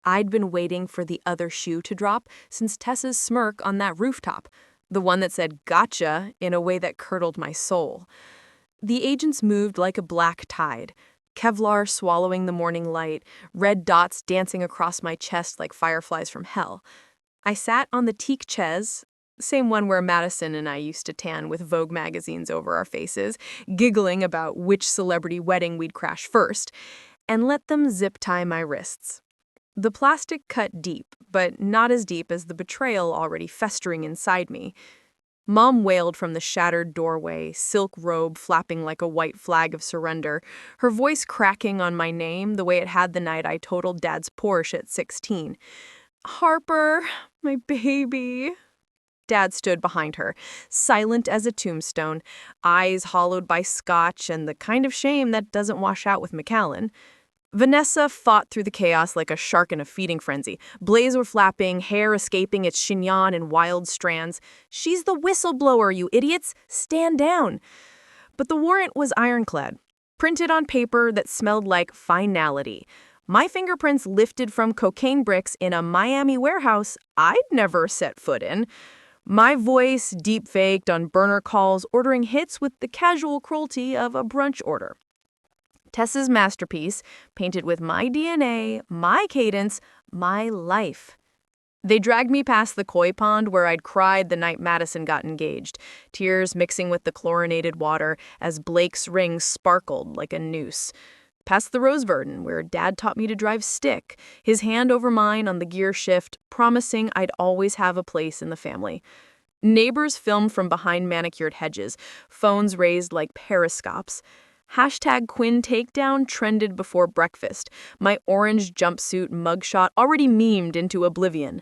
I'd been waiting for the other shoe to drop since Tessa's smirk on that rooftop, the one that said "gotcha" in a way that curdled my soul. The agents moved like a black tide, Kevlar swallowing the morning light, red dots dancing across my chest like fireflies from hell. I sat on the teak chaise, same one where Madison and I used to tan with Vogue magazines over our faces, giggling about which celebrity wedding we'd crash first, and let them zip-tie my wrists. The plastic cut deep, but not as deep as the betrayal already festering inside me. Mom wailed from the shattered doorway, silk robe flapping like a white flag of surrender, her voice cracking on my name the way it had the night I totaled Dad's Porsche at 16. Harper, my baby. Dad stood behind her, silent as a tombstone, eyes hollowed by scotch and the kind of shame that doesn't wash out with Macallan. Vanessa fought through the chaos like a shark in a feeding frenzy. Blades were flapping, hair escaping its chignon in wild strands. She's the whistleblower, you idiots! Stand down!
But the warrant was ironclad, printed on paper that smelled like finality. My fingerprints lifted from cocaine bricks in a Miami warehouse I'd never set foot in. My voice deep-faked on burner calls, ordering hits with the casual cruelty of a brunch order. Tessa's masterpiece, painted with my DNA, my cadence, my life. They dragged me past the koi pond where I'd cried the night Madison got engaged, tears mixing with the chlorinated water as Blake's ring sparkled like a noose. Past the Rose Garden where Dad taught me to drive stick, his hand over mine on the gear shift, promising I'd always have a place in the family. Neighbors filmed from behind manicured hedges, phones raised like periscopes. Hashtag Quinn Takedown trended before breakfast, my orange jumpsuit mugshot already memed into oblivion.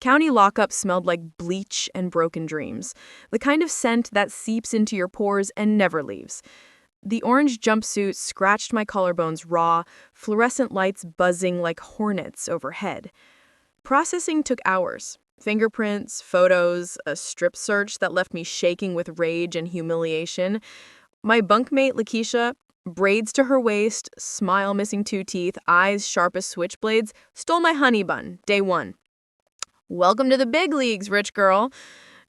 County lockup smelled like bleach and broken dreams, the kind of scent that seeps into your pores and never leaves. The orange jumpsuit scratched my collarbones raw, fluorescent lights buzzing like hornets overhead. Processing took hours. Fingerprints, photos, a strip search that left me shaking with rage and humiliation. My bunkmate, Lakeisha, braids to her waist, smile missing 2 teeth, eyes sharp as switchblades, stole my honey bun, day 1. "Welcome to the big leagues, rich girl."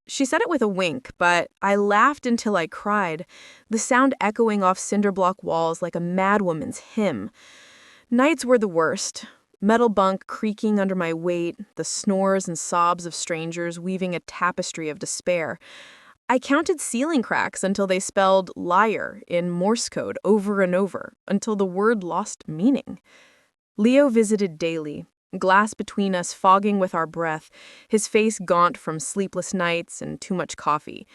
She said it with a wink, but I laughed until I cried, the sound echoing off cinder block walls like a madwoman's hymn. Nights were the worst. Metal bunk creaking under my weight, the snores and sobs of strangers weaving a tapestry of despair. I counted ceiling cracks until they spelled liar in Morse code over and over, until the word lost meaning. Leo visited daily, glass between us fogging with our breath, his face gaunt from sleepless nights and too much coffee.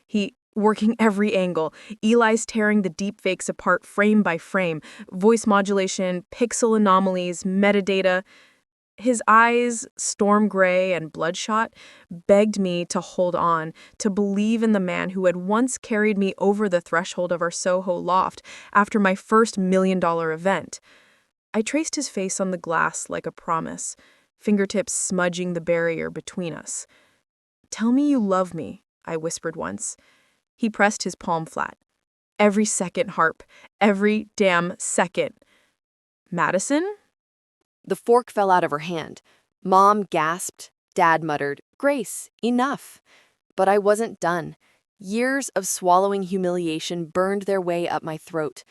He working every angle, Eli's tearing the deepfakes apart frame by frame, voice modulation, pixel anomalies, metadata. His eyes, storm gray and bloodshot, begged me to hold on, to believe in the man who had once carried me over the threshold of our Soho loft after my first $1 million event. I traced his face on the glass like a promise, fingertips smudging the barrier between us. "Tell me you love me," I whispered once. He pressed his palm flat. "Every second, Harp. Every damn second." "Madison?"
The fork fell out of her hand. Mom gasped. Dad muttered, "Grace, enough." But I wasn't done. Years of swallowing humiliation burned their way up my throat.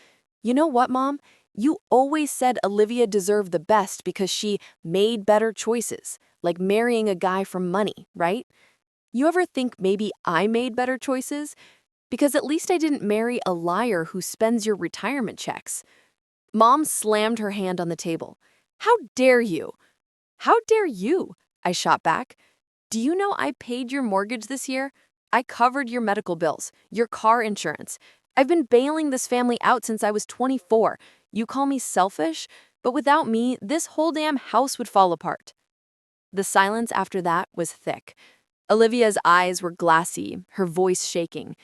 "You know what, Mom? You always said Olivia deserved the best because she made better choices, like marrying a guy for money, right? You ever think maybe I made better choices? Because at least I didn't marry a liar who spends your retirement checks." Mom slammed her hand on the table. "How dare you?" "How dare you?" I shot back. "Do you know I paid your mortgage this year? I covered your medical bills, your car insurance. I've been bailing this family out since I was 24. You call me selfish? But without me, this whole damn house would fall apart." The silence after that was thick. Olivia's eyes were glassy, her voice shaking.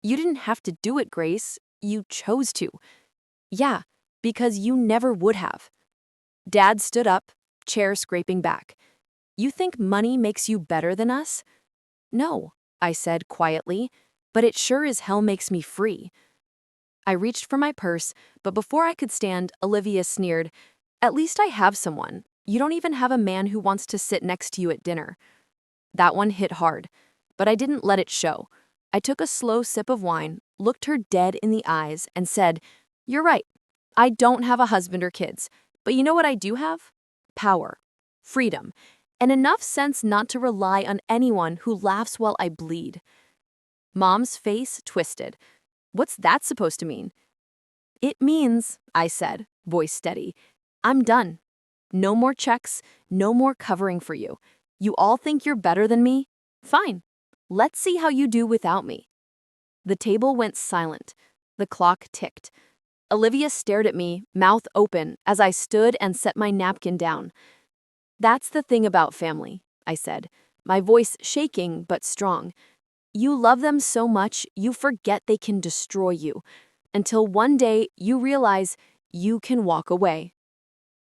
"You didn't have to do it, Grace. You chose to." "Yeah, because you never would have." Dad stood up, chair scraping back. "You think money makes you better than us?" "No," I said quietly, "but it sure as hell makes me free." I reached for my purse, but before I could stand, Olivia sneered, "At least I have someone. You don't even have a man who wants to sit next to you at dinner." That one hit hard, but I didn't let it show. I took a slow sip of wine, looked her dead in the eyes, and said, "You're right. I don't have a husband or kids. But you know what I do have? Power, freedom, and enough sense not to rely on anyone who laughs while I bleed." Mom's face twisted. "What's that supposed to mean?" "It means," I said, voice steady, "I'm done. No more checks, no more covering for you. You all think you're better than me? Fine. Let's see how you do without me." The table went silent. The clock ticked. Olivia stared at me, mouth open, as I stood and set my napkin down. "That's the thing about family," I said, my voice shaking but strong. "You love them so much, you forget they can destroy you, until one day you realize you can walk away."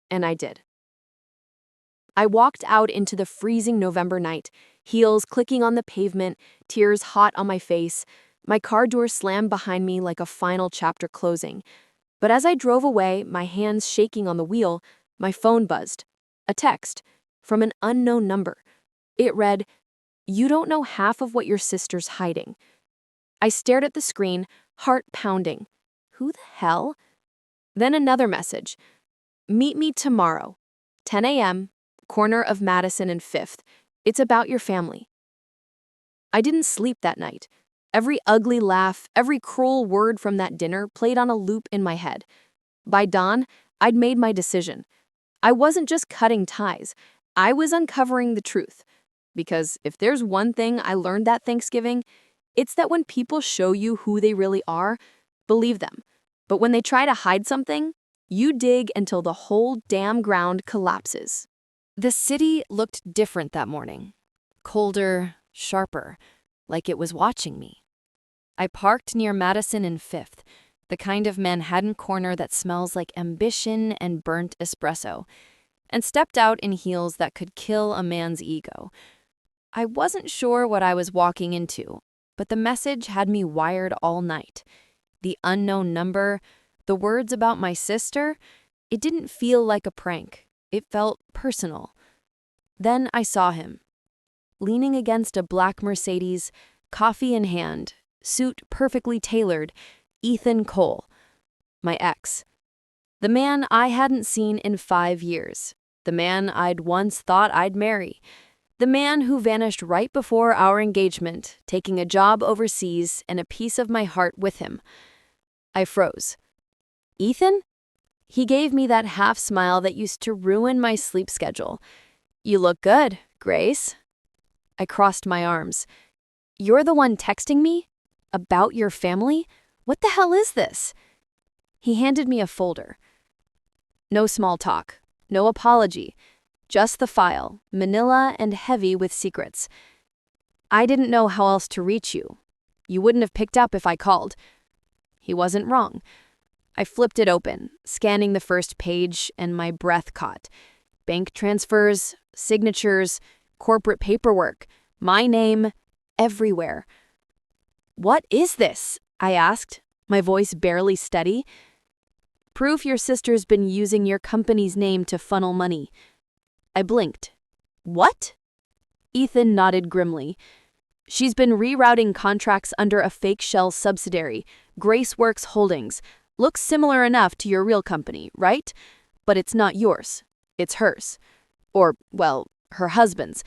And I did. I walked out into the freezing November night, heels clicking on the pavement, tears hot on my face. My car door slammed behind me like a final chapter closing. But as I drove away, my hands shaking on the wheel, my phone buzzed. A text from an unknown number. It read, "You don't know half of what your sister's hiding." I stared at the screen, heart pounding. Who the hell? Then another message. "Meet me tomorrow, 10 a.m., corner of Madison and 5th. It's about your family." I didn't sleep that night. Every ugly laugh, every cruel word from that dinner played on a loop in my head. By dawn, I'd made my decision. I wasn't just cutting ties. I was uncovering the truth. Because if there's one thing I learned that Thanksgiving, it's that when people show you who they really are, believe them. But when they try to hide something, you dig until the whole damn ground collapses. The city looked different that morning. Colder, sharper, like it was watching me. I parked near Madison and 5th, the kind of Manhattan corner that smells like ambition and burnt espresso, and stepped out in heels that could kill a man's ego. I wasn't sure what I was walking into, but the message had me wired all night. The unknown number, the words about my sister, it didn't feel like a prank. It felt personal. Then I saw him, leaning against a black Mercedes, coffee in hand, suit perfectly tailored, Ethan Cole, my ex. The man I hadn't seen in 5 years. The man I'd once thought I'd marry. The man who vanished right before our engagement, taking a job overseas and a piece of my heart with him. I froze. "Ethan?" He gave me that half smile that used to ruin my sleep schedule. "You look good, Grace." I crossed my arms. "You're the one texting me? About your family? What the hell is this?" He handed me a folder. No small talk, no apology, just the file, manila and heavy with secrets. "I didn't know how else to reach you. You wouldn't have picked up if I called." He wasn't wrong. I flipped it open, scanning the first page, and my breath caught. Bank transfers, signatures, corporate paperwork, my name, everywhere. "What is this?" I asked, my voice barely steady. "Proof your sister's been using your company's name to funnel money." I blinked. "What?" Ethan nodded grimly. "She's been rerouting contracts under a fake shell subsidiary, Graceworks Holdings. Looks similar enough to your real company, right? But it's not yours. It's hers. Or, well, her husband's.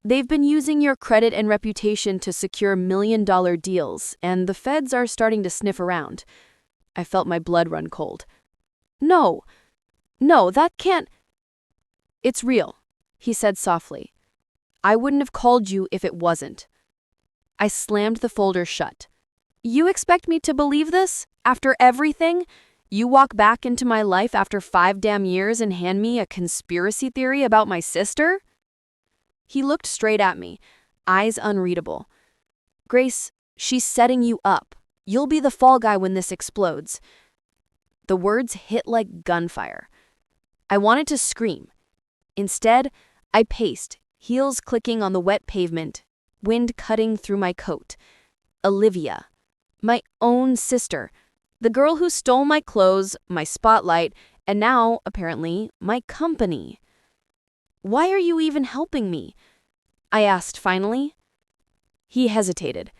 They've been using your credit and reputation to secure million-dollar deals, and the feds are starting to sniff around." I felt my blood run cold. No, that can't." "It's real," he said softly. "I wouldn't have called you if it wasn't." I slammed the folder shut. "You expect me to believe this? After everything? You walk back into my life after 5 damn years and hand me a conspiracy theory about my sister?" He looked straight at me, eyes unreadable. "Grace, she's setting you up. You'll be the fall guy when this explodes." The words hit like gunfire. I wanted to scream. Instead, I paced, heels clicking on the wet pavement, wind cutting through my coat. Olivia. My own sister. The girl who stole my clothes, my spotlight, and now, apparently, my company. "Why are you even helping me?" I asked finally. He hesitated.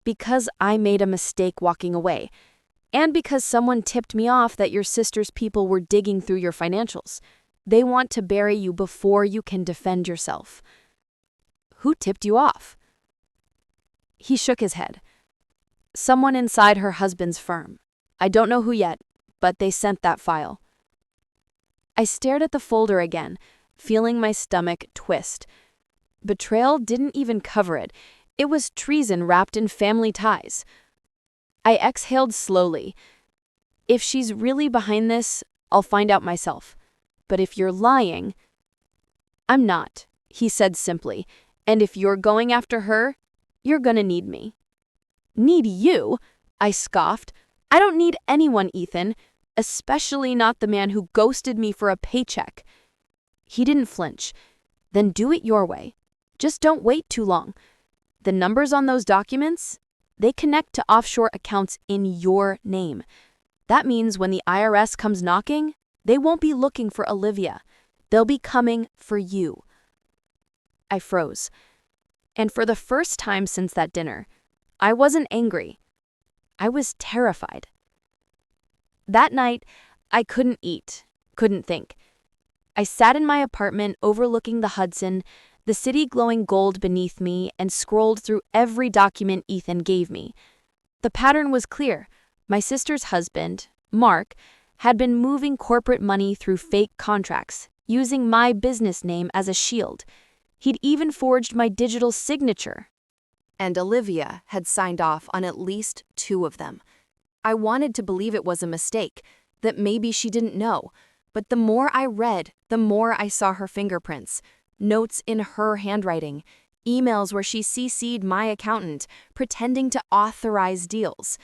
"Because I made a mistake walking away, and because someone tipped me off that your sister's people were digging through your financials. They want to bury you before you can defend yourself." "Who tipped you off?" He shook his head. "Someone inside her husband's firm. I don't know who yet, but they sent that file." I stared at the folder again, feeling my stomach twist. Betrayal didn't even cover it. It was treason wrapped in family ties. I exhaled slowly. "If she's really behind this, I'll find out myself. But if you're lying..." "I'm not," he said simply. "And if you're going after her, you're gonna need me." "Need you?" I scoffed. "I don't need anyone, Ethan. Especially not the man who ghosted me for a paycheck." He didn't flinch. "Then do it your way. Just don't wait too long. The numbers on those documents, they connect to offshore accounts in your name. That means when the IRS comes knocking, they won't be looking for Olivia. They'll be coming for you. I froze. And for the first time since that dinner, I wasn't angry. I was terrified. That night, I couldn't eat, couldn't think. I sat in my apartment overlooking the Hudson, the city glowing gold beneath me, and scrolled through every document Ethan gave me. The pattern was clear. My sister's husband, Mark, had been moving corporate money through fake contracts, using my business name as a shield. He'd even forged my digital signature. And Olivia had signed off on at least 2 of them. I wanted to believe it was a mistake, that maybe she didn't know. But the more I read, the more I saw her fingerprints, notes in her handwriting, emails where she CC'd my accountant, pretending to authorize deals.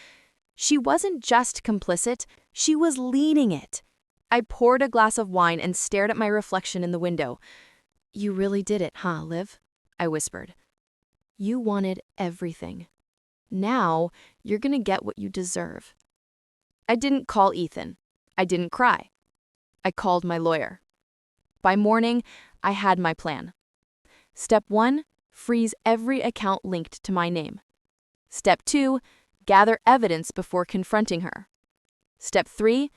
She wasn't just complicit, she was leading it. I poured a glass of wine and stared at my reflection in the window. "You really did it, huh, Liv?" I whispered. "You wanted everything. Now, you're gonna get what you deserve." I didn't call Ethan. I didn't cry. I called my lawyer. By morning, I had my plan. Step 1, freeze every account linked to my name. Step 2, gather evidence before confronting her. Step 3,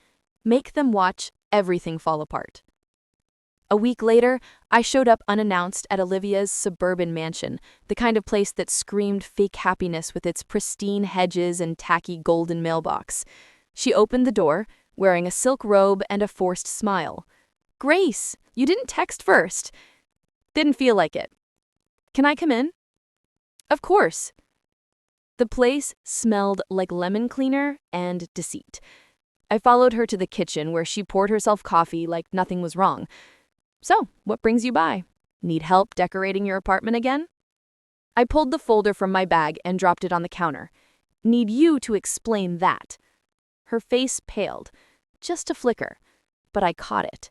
make them watch everything fall apart. A week later, I showed up unannounced at Olivia's suburban mansion, the kind of place that screamed fake happiness with its pristine hedges and tacky golden mailbox. She opened the door, wearing a silk robe and a forced smile. "Grace, you didn't text first." "Didn't feel like it." "Can I come in?" "Of course." The place smelled like lemon cleaner and deceit. I followed her to the kitchen where she poured herself coffee like nothing was wrong. "So, what brings you by? Need help decorating your apartment again?" I pulled the folder from my bag and dropped it on the counter. "Need you to explain that." Her face paled, just a flicker, but I caught it.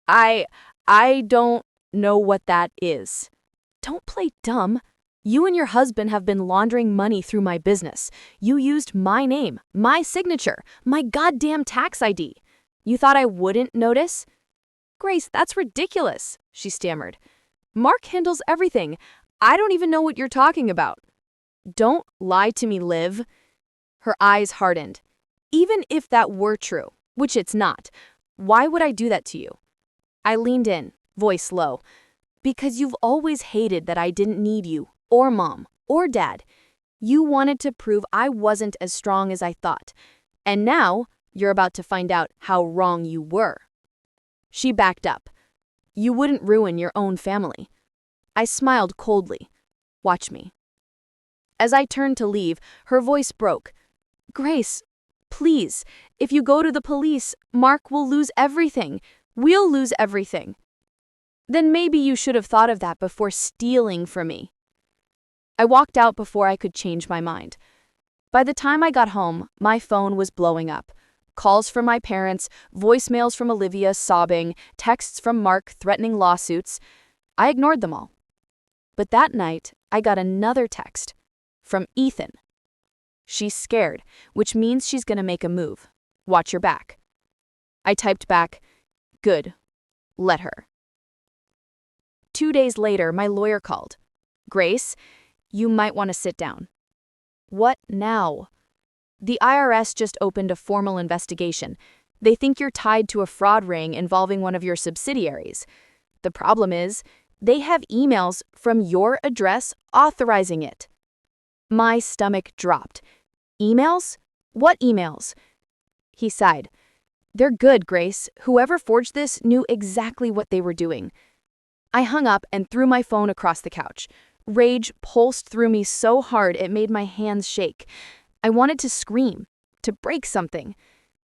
I don't know what that is." "Don't play dumb. You and your husband have been laundering money through my business. You used my name, my signature, my goddamn tax ID. You thought I wouldn't notice?" "Grace, that's ridiculous," she stammered. "Mark handles everything. I don't even know what you're talking about." "Don't lie to me, Liv." Her eyes hardened. "Even if that were true, which it's not, why would I do that to you?" I leaned in, voice low. "Because you've always hated that I didn't need you, or Mom, or Dad. You wanted to prove I wasn't as strong as I thought. And now, you're about to find out how wrong you were." She backed up. "You wouldn't ruin your own family." I smiled coldly. "Watch me." As I turned to leave, her voice broke. "Grace, please, if you go to the police, Mark will lose everything. We'll lose everything." "Then maybe you should have thought of that before stealing from me." I walked out before I could change my mind. By the time I got home, my phone was blowing up. Calls from my parents, voicemails from Olivia sobbing, texts from Mark threatening lawsuits. I ignored them all. But that night, I got another text from Ethan. "She's scared, which means she's gonna make a move. Watch your back." I typed back, "Good. Let her." 2 days later, my lawyer called. "Grace, you might want to sit down." "What now?" "The IRS just opened a formal investigation. They think you're tied to a fraud ring involving one of your subsidiaries. The problem is, they have emails from your address authorizing it." My stomach dropped. "Emails? What emails?" He sighed. "They're good, Grace. Whoever forged this knew exactly what they were doing." I hung up and threw my phone across the couch. Rage pulsed through me so hard it made my hands shake. I wanted to scream, to break something.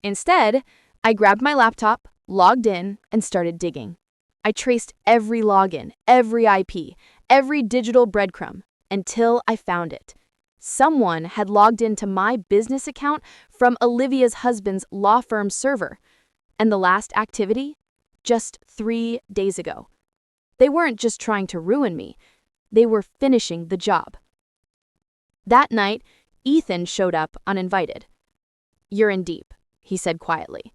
Instead, I grabbed my laptop, logged in, and started digging. I traced every login, every IP, every digital breadcrumb, until I found it. Someone had logged into my business account from Olivia's husband's law firm server. And the last activity? Just 3 days ago. They weren't just trying to ruin me. They were finishing the job.
That night, Ethan showed up uninvited. "You're in deep," he said quietly.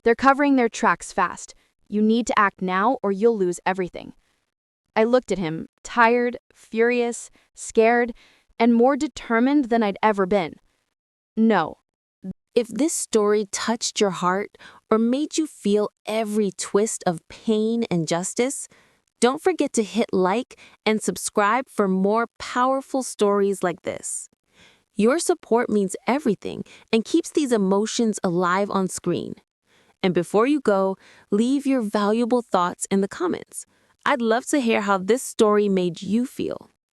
"They're covering their tracks fast. You need to act now or you'll lose everything." I looked at him, tired, furious, scared, and more determined than I'd ever been. "No."
If this story touched your heart or made you feel every twist of pain and justice, don't forget to hit like and subscribe for more powerful stories like this. Your support means everything and keeps these emotions alive on screen. And before you go, leave your valuable thoughts in the comments. I'd love to hear how this story made you feel.